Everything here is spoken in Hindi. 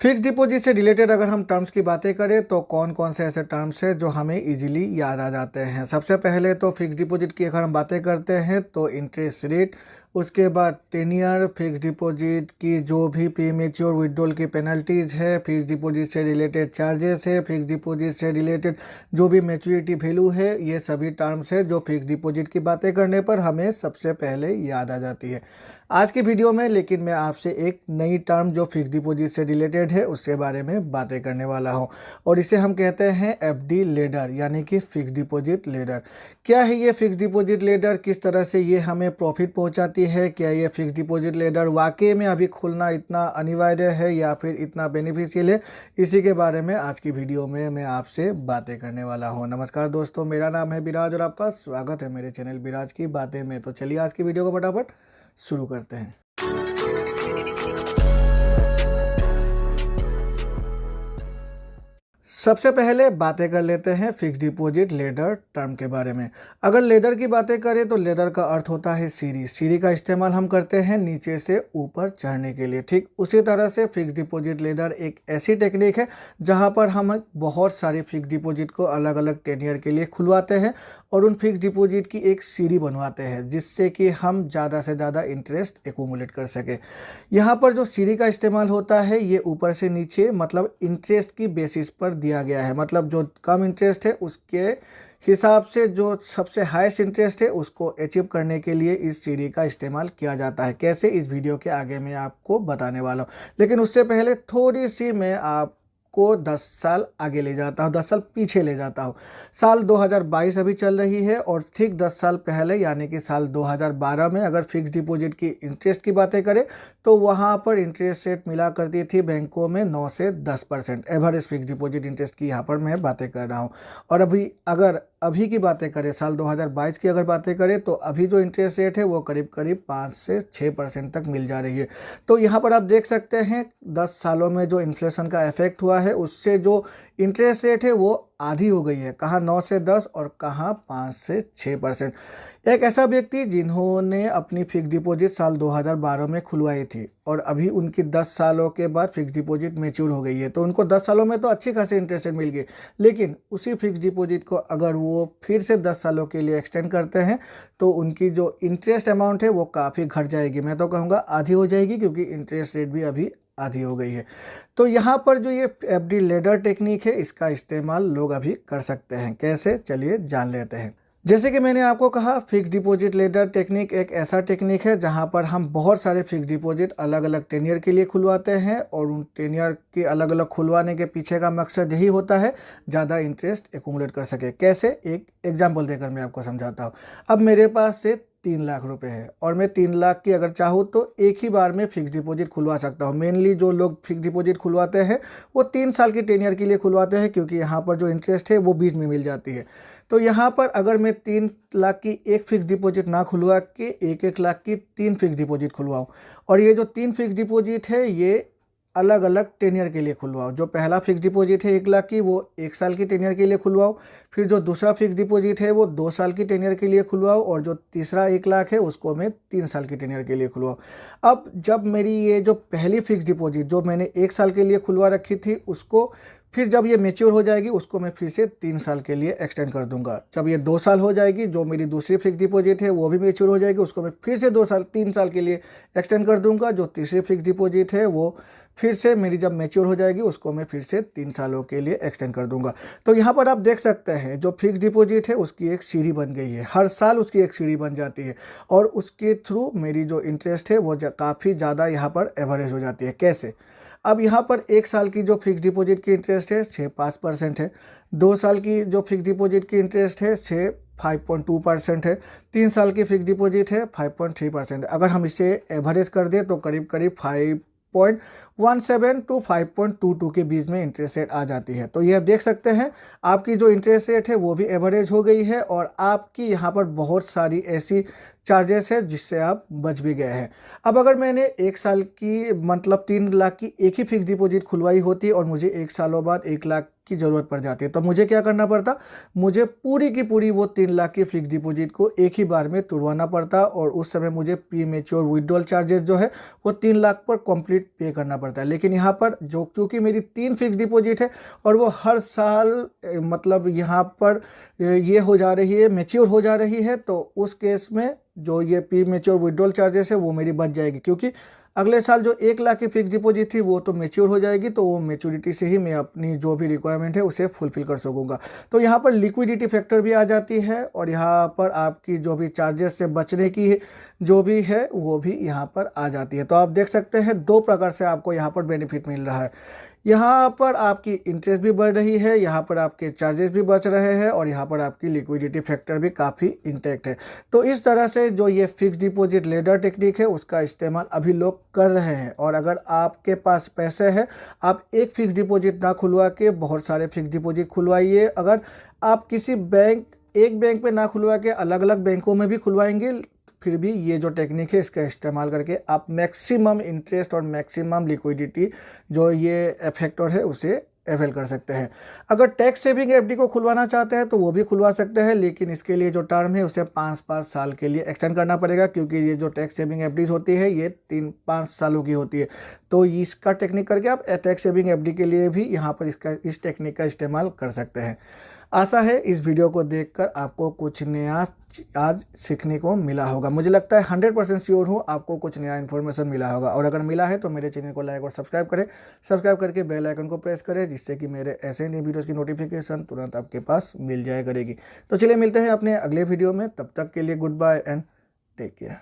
फिक्स डिपॉजिट से रिलेटेड अगर हम टर्म्स की बातें करें तो कौन कौन से ऐसे टर्म्स हैं जो हमें इजीली याद आ जाते हैं। सबसे पहले तो फिक्स डिपॉजिट की अगर हम बातें करते हैं तो इंटरेस्ट रेट, उसके बाद 10 ईयर फिक्स डिपॉजिट की जो भी प्रीमेच्योर विड्रॉल की पेनल्टीज़ है, फिक्स डिपॉजिट से रिलेटेड चार्जेस है, फिक्स डिपॉजिट से रिलेटेड जो भी मैच्योरिटी वैल्यू है, ये सभी टर्म्स है जो फिक्स डिपॉजिट की बातें करने पर हमें सबसे पहले याद आ जाती है। आज की वीडियो में लेकिन मैं आपसे एक नई टर्म जो फिक्स डिपॉजिट से रिलेटेड है उसके बारे में बातें करने वाला हूं, और इसे हम कहते हैं एफडी लेडर यानी कि फिक्स डिपॉजिट लेडर। क्या है ये फिक्स डिपॉजिट लेडर, किस तरह से ये हमें प्रॉफिट पहुंचाती है, क्या ये फिक्स डिपॉजिट लेडर वाकई में अभी खुलना इतना अनिवार्य है या फिर इतना बेनिफिशियल है, इसी के बारे में आज की वीडियो में मैं आपसे बातें करने वाला हूँ। नमस्कार दोस्तों, मेरा नाम है विराज और आपका स्वागत है मेरे चैनल विराज की बातें में। तो चलिए आज की वीडियो को फटाफट शुरू करते हैं। सबसे पहले बातें कर लेते हैं फिक्स डिपॉजिट लेडर टर्म के बारे में। अगर लेडर की बातें करें तो लेडर का अर्थ होता है सीढ़ी। सीढ़ी का इस्तेमाल हम करते हैं नीचे से ऊपर चढ़ने के लिए। ठीक उसी तरह से फिक्स डिपॉजिट लेडर एक ऐसी टेक्निक है जहां पर हम बहुत सारी फिक्स डिपॉजिट को अलग अलग टेन्योर के लिए खुलवाते हैं और उन फिक्स डिपॉजिट की एक सीढ़ी बनवाते हैं जिससे कि हम ज़्यादा से ज़्यादा इंटरेस्ट एक्यूमुलेट कर सके। यहाँ पर जो सीढ़ी का इस्तेमाल होता है ये ऊपर से नीचे मतलब इंटरेस्ट की बेसिस पर दिया गया है। मतलब जो कम इंटरेस्ट है उसके हिसाब से जो सबसे हाईएस्ट इंटरेस्ट है उसको अचीव करने के लिए इस सीढ़ी का इस्तेमाल किया जाता है। कैसे, इस वीडियो के आगे मैं आपको बताने वाला हूँ, लेकिन उससे पहले थोड़ी सी मैं आपको 10 साल आगे ले जाता हूँ, 10 साल पीछे ले जाता हूँ। साल 2022 अभी चल रही है और ठीक 10 साल पहले यानी कि साल 2012 में अगर फिक्स डिपॉजिट की इंटरेस्ट की बातें करें तो वहाँ पर इंटरेस्ट रेट मिला करती थी बैंकों में 9 से 10% एवरेज फिक्स डिपॉजिट इंटरेस्ट की यहाँ पर मैं बातें कर रहा हूँ। और अभी की बातें करें, साल 2022 की अगर बातें करें तो अभी जो इंटरेस्ट रेट है वो करीब करीब 5 से 6% तक मिल जा रही है। तो यहाँ पर आप देख सकते हैं 10 सालों में जो इन्फ्लेशन का इफेक्ट हुआ है उससे जो इंटरेस्ट रेट है वो आधी हो गई है, कहाँ 9 से 10 और कहाँ 5 से 6%। एक ऐसा व्यक्ति जिन्होंने अपनी फिक्स डिपॉजिट साल 2012 में खुलवाई थी और अभी उनकी 10 सालों के बाद फिक्स डिपॉजिट मैच्योर हो गई है, तो उनको 10 सालों में तो अच्छी खासी इंटरेस्ट मिल गई, लेकिन उसी फिक्स डिपॉजिट को अगर वो फिर से 10 सालों के लिए एक्सटेंड करते हैं तो उनकी जो इंटरेस्ट अमाउंट है वो काफ़ी घट जाएगी। मैं तो कहूँगा आधी हो जाएगी, क्योंकि इंटरेस्ट रेट भी अभी आधी हो गई है। तो यहाँ पर जो ये एफडी लेडर टेक्निक है इसका इस्तेमाल लोग अभी कर सकते हैं। कैसे, चलिए जान लेते हैं। जैसे कि मैंने आपको कहा, फिक्स डिपॉजिट लेडर टेक्निक एक ऐसा टेक्निक है जहां पर हम बहुत सारे फिक्स डिपॉजिट अलग अलग टेन्योर के लिए खुलवाते हैं और उन टेन्योर के अलग अलग खुलवाने के पीछे का मकसद यही होता है ज़्यादा इंटरेस्ट एक्यूमुलेट कर सके। कैसे, एक एग्जांपल देकर मैं आपको समझाता हूँ। अब मेरे पास से 3 लाख रुपए है और मैं 3 लाख की अगर चाहूँ तो एक ही बार में फिक्स डिपॉजिट खुलवा सकता हूँ। मेनली जो लोग फिक्स डिपॉजिट खुलवाते हैं वो 3 साल की टेन्योर के लिए खुलवाते हैं, क्योंकि यहाँ पर जो इंटरेस्ट है वो बीच में मिल जाती है। तो यहाँ पर अगर मैं 3 लाख की एक फिक्स डिपॉजिट ना खुलवा के 1-1 लाख की 3 फिक्स डिपॉजिट खुलवाऊँ, और ये जो 3 फिक्स डिपॉजिट है ये अलग अलग टेन्योर के लिए खुलवाओ। जो पहला फिक्स डिपॉजिट है 1 लाख की वो 1 साल की टेन्योर के लिए खुलवाओ, फिर जो दूसरा फिक्स डिपॉजिट है वो 2 साल की टेन्योर के लिए खुलवाओ, और जो तीसरा 1 लाख है उसको मैं 3 साल की टेन्योर के लिए खुलवाओ। अब जब मेरी ये जो पहली फिक्स डिपॉजिट जो मैंने 1 साल के लिए खुलवा रखी थी उसको फिर जब ये मैच्योर हो जाएगी उसको मैं फिर से 3 साल के लिए एक्सटेंड कर दूंगा। जब ये 2 साल हो जाएगी, जो मेरी दूसरी फिक्स डिपॉजिट है वो भी मैच्योर हो जाएगी, उसको मैं फिर से 3 साल के लिए एक्सटेंड कर दूंगा। जो तीसरी फिक्स डिपॉजिट है वो फिर से मेरी जब मैच्योर हो जाएगी उसको मैं फिर से 3 सालों के लिए एक्सटेंड कर दूंगा। तो यहाँ पर आप देख सकते हैं जो फिक्स डिपॉजिट है उसकी एक सीढ़ी बन गई है, हर साल उसकी एक सीढ़ी बन जाती है और उसके थ्रू मेरी जो इंटरेस्ट है वो काफ़ी ज़्यादा यहाँ पर एवरेज हो जाती है। कैसे, अब यहाँ पर 1 साल की जो फिक्स डिपॉजिट की इंटरेस्ट है 6.5% है, 2 साल की जो फिक्स डिपॉजिट की इंटरेस्ट है 5.2% है, 3 साल की फिक्स डिपॉजिट है 5.3%। अगर हम इसे एवरेज कर दें तो करीब करीब 5.17 टू 5.22 के बीच में इंटरेस्ट रेट आ जाती है। तो ये आप देख सकते हैं आपकी जो इंटरेस्ट रेट है वो भी एवरेज हो गई है और आपकी यहाँ पर बहुत सारी ऐसी चार्जेस है जिससे आप बच भी गए हैं। अब अगर मैंने 1 साल की मतलब 3 लाख की एक ही फिक्स डिपॉजिट खुलवाई होती और मुझे 1 सालों बाद 1 लाख की ज़रूरत पड़ जाती है, तो मुझे क्या करना पड़ता, मुझे पूरी की पूरी वो 3 लाख की फिक्स डिपॉजिट को एक ही बार में तुड़वाना पड़ता और उस समय मुझे प्री मैच्योर विड्रॉल चार्जेस जो है वो 3 लाख पर कंप्लीट पे करना पड़ता है। लेकिन यहाँ पर जो चूँकि मेरी 3 फिक्स डिपॉजिट है और वो हर साल मतलब यहाँ पर ये हो जा रही है, मैच्योर हो जा रही है, तो उस केस में जो ये प्री मैच्योर विड्रॉल चार्जेस है वो मेरी बच जाएगी, क्योंकि अगले साल जो 1 लाख की फिक्स डिपॉजिट थी वो तो मैच्योर हो जाएगी, तो वो मैच्योरिटी से ही मैं अपनी जो भी रिक्वायरमेंट है उसे फुलफिल कर सकूँगा। तो यहाँ पर लिक्विडिटी फैक्टर भी आ जाती है और यहाँ पर आपकी जो भी चार्जेस से बचने की जो भी है वो भी यहाँ पर आ जाती है। तो आप देख सकते हैं 2 प्रकार से आपको यहाँ पर बेनिफिट मिल रहा है। यहाँ पर आपकी इंटरेस्ट भी बढ़ रही है, यहाँ पर आपके चार्जेस भी बच रहे हैं और यहाँ पर आपकी लिक्विडिटी फैक्टर भी काफ़ी इंटैक्ट है। तो इस तरह से जो ये फिक्स डिपॉजिट लेडर टेक्निक है उसका इस्तेमाल अभी लोग कर रहे हैं। और अगर आपके पास पैसे हैं, आप एक फिक्स डिपॉजिट ना खुलवा के बहुत सारे फिक्स डिपॉजिट खुलवाइए। अगर आप किसी एक बैंक पे ना खुलवा के अलग अलग बैंकों में भी खुलवाएंगे, फिर भी ये जो टेक्निक है इसका इस्तेमाल करके आप मैक्सिमम इंटरेस्ट और मैक्सिमम लिक्विडिटी जो ये फैक्टर है उसे अवेल कर सकते हैं। अगर टैक्स सेविंग एफडी को खुलवाना चाहते हैं तो वो भी खुलवा सकते हैं, लेकिन इसके लिए जो टर्म है उसे 5 साल के लिए एक्सटेंड करना पड़ेगा, क्योंकि ये जो टैक्स सेविंग एफडीज होती है ये 3-5 सालों की होती है। तो इसका टेक्निक करके आप टैक्स सेविंग एफडी के लिए भी यहाँ पर इस टेक्निक का इस्तेमाल कर सकते हैं। आशा है इस वीडियो को देखकर आपको कुछ नया आज सीखने को मिला होगा। मुझे लगता है 100% श्योर हूँ आपको कुछ नया इन्फॉर्मेशन मिला होगा, और अगर मिला है तो मेरे चैनल को लाइक और सब्सक्राइब करें। सब्सक्राइब करके बेल आइकन को प्रेस करें, जिससे कि मेरे ऐसे नए वीडियोस की नोटिफिकेशन तुरंत आपके पास मिल जाया करेगी। तो चलिए मिलते हैं अपने अगले वीडियो में, तब तक के लिए goodbye and take care.